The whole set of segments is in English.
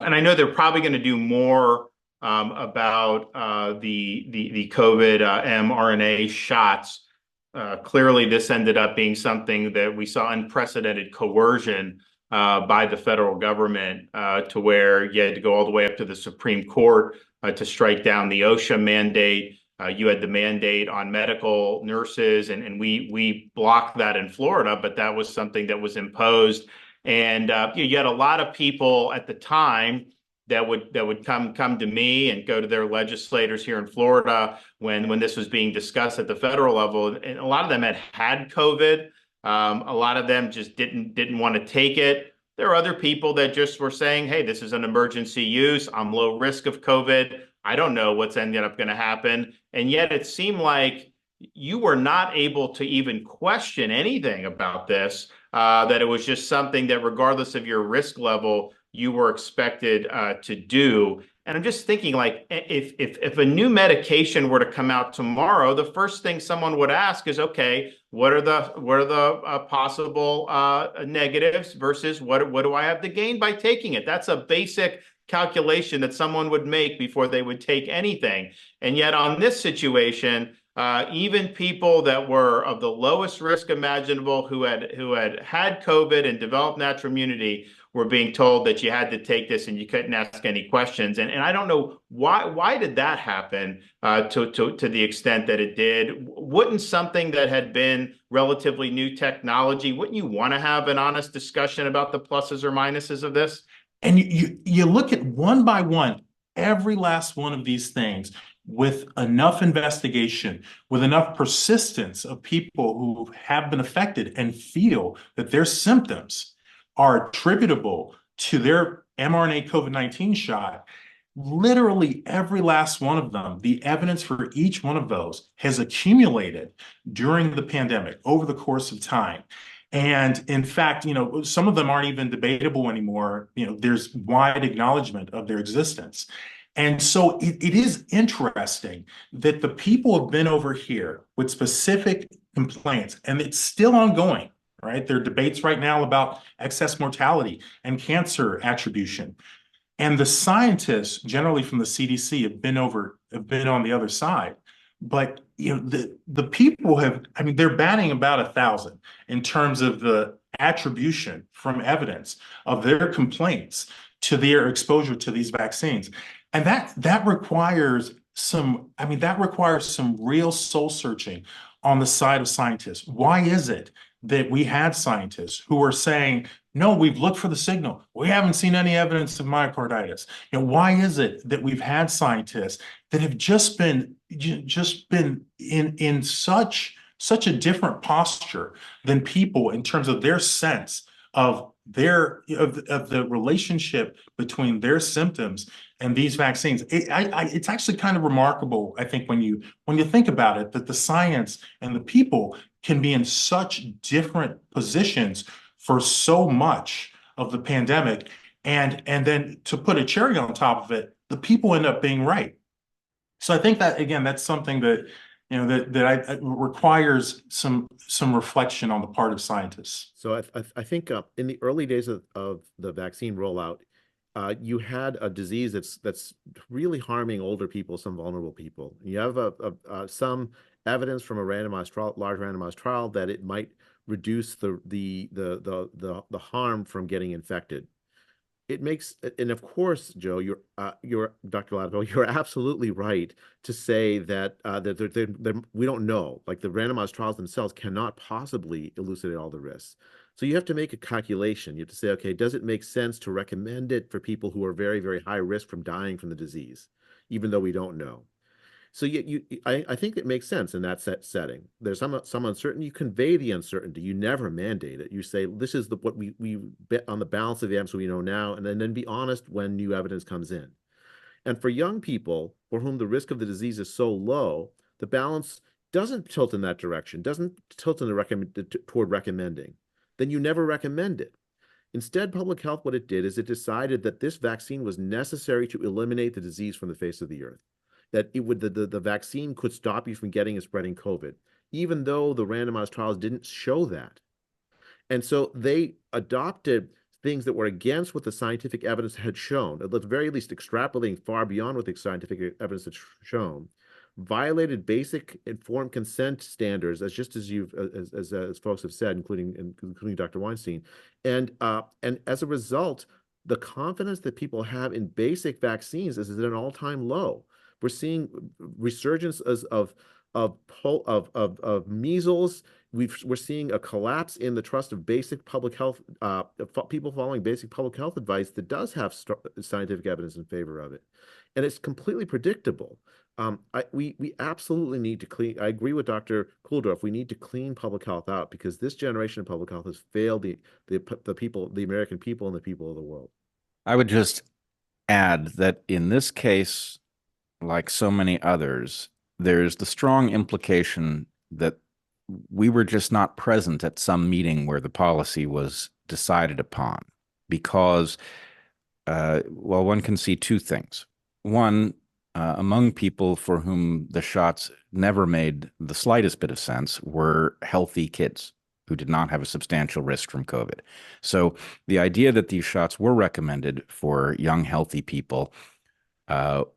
and I know they're probably going to do more about the COVID mRNA shots. Clearly, this ended up being something that we saw unprecedented coercion by the federal government to where you had to go all the way up to the Supreme Court to strike down the OSHA mandate. You had the mandate on medical nurses, and we blocked that in Florida, but that was something that was imposed. And you had a lot of people at the time that would come to me and go to their legislators here in Florida when this was being discussed at the federal level, and a lot of them had COVID. A lot of them just didn't want to take it. There are other people that just were saying, "Hey, this is an emergency use. I'm low risk of COVID. I don't know what's ended up going to happen." And yet, it seemed like you were not able to even question anything about this. That it was just something that, regardless of your risk level, you were expected to do. And I'm just thinking, like, if a new medication were to come out tomorrow, the first thing someone would ask is, okay, what are the possible negatives versus what do I have to gain by taking it? That's a basic calculation that someone would make before they would take anything. And yet, on this situation, even people that were of the lowest risk imaginable, who had COVID and developed natural immunity, were being told that you had to take this and you couldn't ask any questions. And I don't know why did that happen to the extent that it did. Wouldn't something that had been relatively new technology, wouldn't you want to have an honest discussion about the pluses or minuses of this? And you look at one by one, every last one of these things with enough investigation, with enough persistence of people who have been affected and feel that their symptoms are attributable to their mRNA COVID-19 shot. Literally every last one of them, the evidence for each one of those has accumulated during the pandemic over the course of time. And in fact, some of them aren't even debatable anymore. There's wide acknowledgement of their existence. And so it is interesting that the people have been over here with specific complaints, and it's still ongoing, right? There are debates right now about excess mortality and cancer attribution. And the scientists, generally from the CDC, have been on the other side. But the people have, I mean, they're batting about 1,000 in terms of the attribution from evidence of their complaints to their exposure to these vaccines. And that requires some real soul searching on the side of scientists. Why is it that we had scientists who were saying, no, we've looked for the signal, we haven't seen any evidence of myocarditis? Why is it that we've had scientists that have just been in such a different posture than people in terms of their sense of the relationship between their symptoms and these vaccines? It's actually kind of remarkable, I think, when you think about it, that the science and the people can be in such different positions for so much of the pandemic, and then, to put a cherry on top of it, the people end up being right. So I think that, again, that's something that requires some reflection on the part of scientists. So I think in the early days of the vaccine rollout, you had a disease that's really harming older people, some vulnerable people. You have some evidence from a randomized trial, large randomized trial, that it might reduce the harm from getting infected. It makes, and of course, Joe, you're Dr. Ladapo, you're absolutely right to say that we don't know. Like, the randomized trials themselves cannot possibly elucidate all the risks. So you have to make a calculation. You have to say, okay, does it make sense to recommend it for people who are very, very high risk from dying from the disease, even though we don't know? So I think it makes sense in that setting. There's some uncertainty. You convey the uncertainty. You never mandate it. You say, this is what we bet on the balance of the evidence we know now, and then be honest when new evidence comes in. And for young people for whom the risk of the disease is so low, the balance doesn't tilt in that direction, doesn't tilt toward recommending. Then you never recommend it. Instead, public health, what it did is it decided that this vaccine was necessary to eliminate the disease from the face of the earth, that the vaccine could stop you from getting and spreading COVID, even though the randomized trials didn't show that. And so they adopted things that were against what the scientific evidence had shown, at the very least extrapolating far beyond what the scientific evidence had shown, violated basic informed consent standards, as just as you've as folks have said, including Dr. Weinstein, and as a result, the confidence that people have in basic vaccines is at an all-time low. We're seeing resurgence of measles. We're seeing a collapse in the trust of basic public health, people following basic public health advice that does have scientific evidence in favor of it. And it's completely predictable. We absolutely need to clean. I agree with Dr. Kuldorf. We need to clean public health out because this generation of public health has failed the people, the American people, and the people of the world. I would just add that in this case, like so many others, there's the strong implication that we were just not present at some meeting where the policy was decided upon because, well, one can see two things. One, among people for whom the shots never made the slightest bit of sense were healthy kids who did not have a substantial risk from COVID. So the idea that these shots were recommended for young, healthy people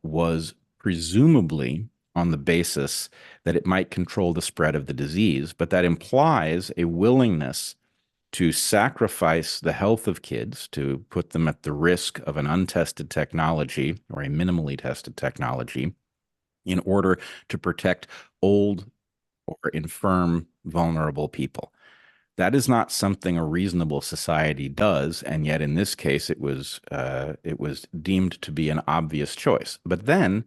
was presumably on the basis that it might control the spread of the disease, but that implies a willingness to sacrifice the health of kids, to put them at the risk of an untested technology or a minimally tested technology in order to protect old or infirm, vulnerable people. That is not something a reasonable society does, and yet in this case it was deemed to be an obvious choice. But then,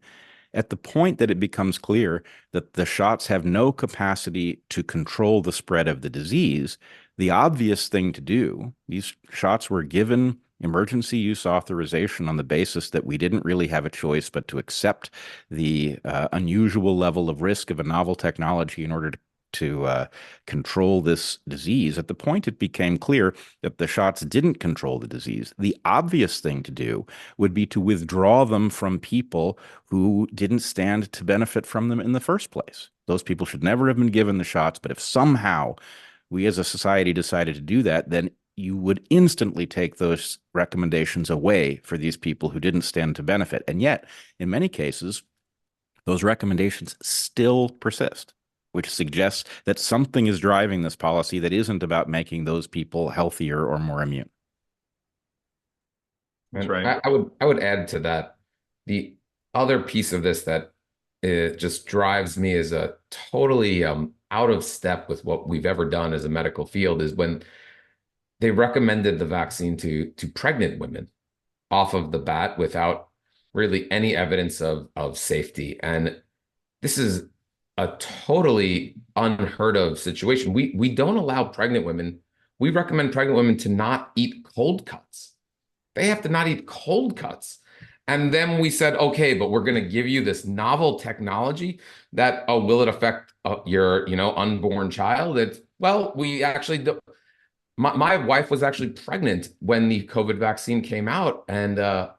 at the point that it becomes clear that the shots have no capacity to control the spread of the disease, the obvious thing to do, these shots were given emergency use authorization on the basis that we didn't really have a choice but to accept the unusual level of risk of a novel technology in order to control this disease. At the point it became clear that the shots didn't control the disease, the obvious thing to do would be to withdraw them from people who didn't stand to benefit from them in the first place. Those people should never have been given the shots, but if somehow we as a society decided to do that, then you would instantly take those recommendations away for these people who didn't stand to benefit. And yet, in many cases, those recommendations still persist, which suggests that something is driving this policy that isn't about making those people healthier or more immune. That's right. I would add to that, the other piece of this that it just drives me as a totally out of step with what we've ever done as a medical field is when they recommended the vaccine to pregnant women off of the bat without really any evidence of safety. And this is a totally unheard of situation. We don't allow pregnant women. We recommend pregnant women to not eat cold cuts. They have to not eat cold cuts. And then we said, okay, but we're going to give you this novel technology that, oh, will it affect your, unborn child? We actually do. My wife was actually pregnant when the COVID vaccine came out. And I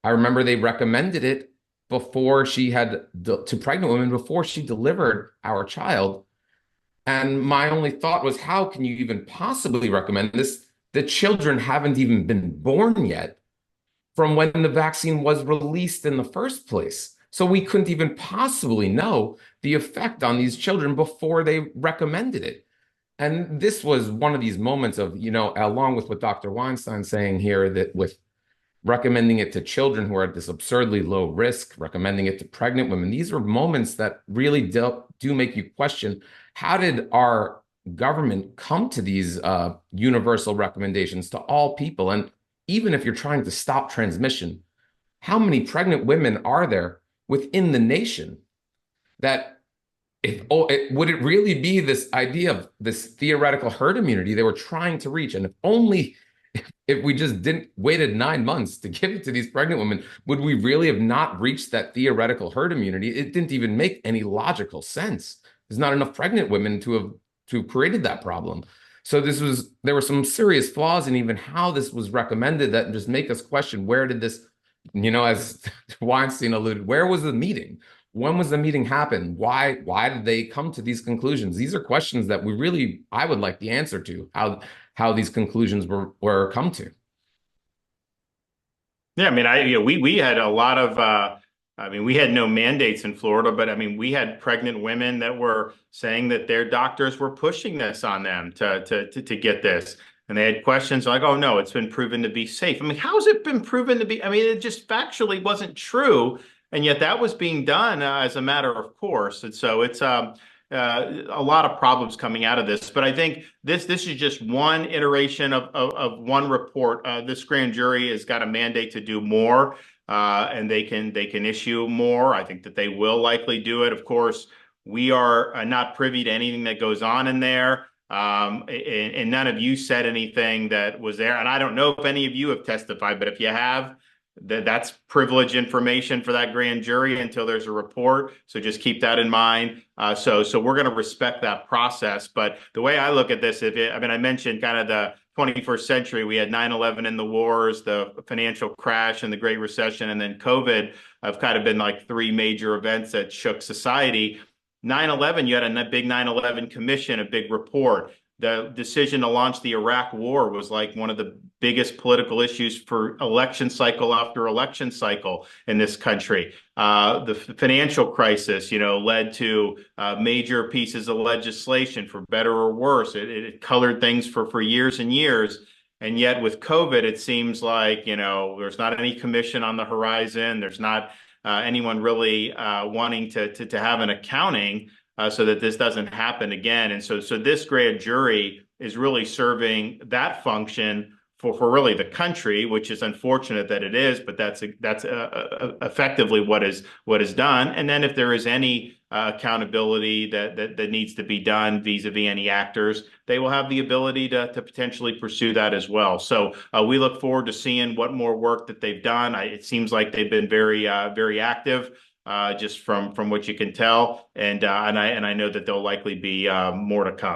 remember they recommended it before she had to pregnant women before she delivered our child. And my only thought was, how can you even possibly recommend this? The children haven't even been born yet from when the vaccine was released in the first place. So we couldn't even possibly know the effect on these children before they recommended it. And this was one of these moments of, along with what Dr. Weinstein's saying here, that with recommending it to children who are at this absurdly low risk, recommending it to pregnant women, these are moments that really do make you question, how did our government come to these universal recommendations to all people? And even if you're trying to stop transmission, how many pregnant women are there within the nation that would it really be this idea of this theoretical herd immunity they were trying to reach? And if we just waited 9 months to give it to these pregnant women, would we really have not reached that theoretical herd immunity? It didn't even make any logical sense. There's not enough pregnant women to have created that problem. So there were some serious flaws in even how this was recommended that just make us question, where did this, as Weinstein alluded, where was the meeting? When was the meeting happen? Why did they come to these conclusions? These are questions that I would like the answer to, how these conclusions were come to. Yeah, I mean, we had a lot of I mean, we had no mandates in Florida, but I mean, we had pregnant women that were saying that their doctors were pushing this on them to get this. And they had questions like, oh no, it's been proven to be safe. I mean, how has it been proven to be? I mean, it just factually wasn't true. And yet that was being done as a matter of course. And so it's a lot of problems coming out of this. But I think this is just one iteration of one report. This grand jury has got a mandate to do more, and they can issue more. I think that they will likely do it. Of course, we are not privy to anything that goes on in there. And none of you said anything that was there. And I don't know if any of you have testified, but if you have, that's privileged information for that grand jury until there's a report. So just keep that in mind. So we're going to respect that process. But the way I look at this, I mean, I mentioned kind of the 21st century. We had 9/11 and the wars, the financial crash and the Great Recession, and then COVID have kind of been like three major events that shook society. 9/11, you had a big 9/11 commission, a big report. The decision to launch the Iraq war was like one of the biggest political issues for election cycle after election cycle in this country. The financial crisis, led to major pieces of legislation for better or worse. It colored things for years and years. And yet with COVID, it seems like, there's not any commission on the horizon. There's not anyone really wanting to have an accounting so that this doesn't happen again. And so this grand jury is really serving that function for really the country, which is unfortunate that it is, but that's effectively what is done. And then if there is any accountability that needs to be done vis-a-vis any actors, they will have the ability to potentially pursue that as well. So we look forward to seeing what more work that they've done. It seems like they've been very active. Just from what you can tell, and I know that there'll likely be more to come.